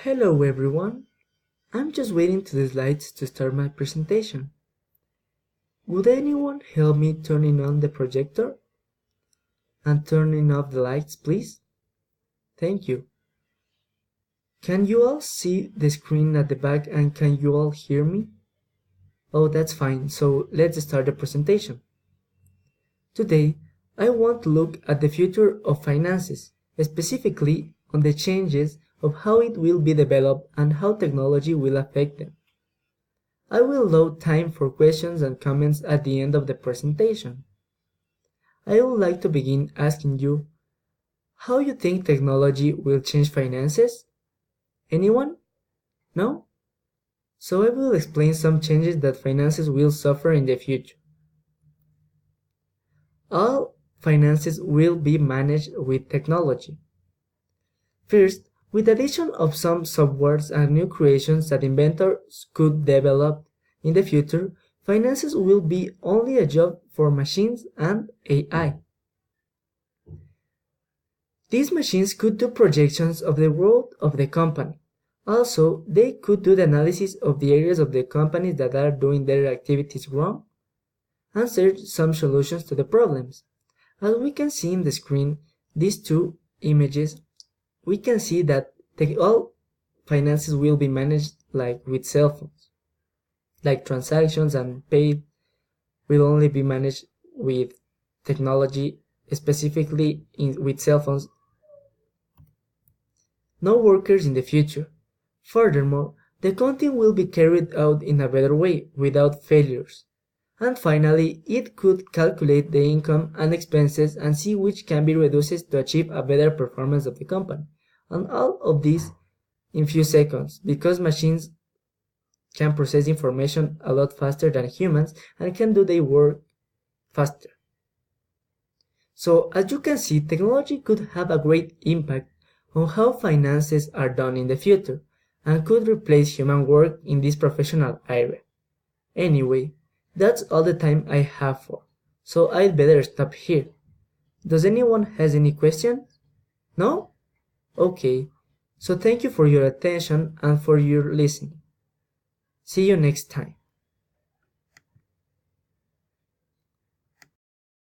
Hello everyone, I'm just waiting to the slides to start my presentation. Would anyone help me turning on the projector? And turning off the lights, please? Thank you. Can you all see the screen at the back and can you all hear me? Oh, that's fine, so let's start the presentation. Today, I want to look at the future of finances, specifically on the changes of how it will be developed and how technology will affect them. I will allow time for questions and comments at the end of the presentation. I would like to begin asking you how you think technology will change finances? Anyone? No? So I will explain some changes that finances will suffer in the future. All finances will be managed with technology. First, with the addition of some softwares and new creations that inventors could develop in the future, finances will be only a job for machines and AI. These machines could do projections of the world of the company. Also, they could do the analysis of the areas of the companies that are doing their activities wrong and search some solutions to the problems. As we can see in the screen, these two images, we can see that all finances will be managed like with cell phones. Like transactions and paid will only be managed with technology, specifically with cell phones. No workers in the future. Furthermore, the accounting will be carried out in a better way, without failures. And finally, it could calculate the income and expenses and see which can be reduced to achieve a better performance of the company. And all of this in few seconds, because machines can process information a lot faster than humans and can do their work faster. So as you can see, technology could have a great impact on how finances are done in the future and could replace human work in this professional area. Anyway, that's all the time I have for, so I'd better stop here. Does anyone has any questions? No? Okay, so thank you for your attention and for your listening. See you next time.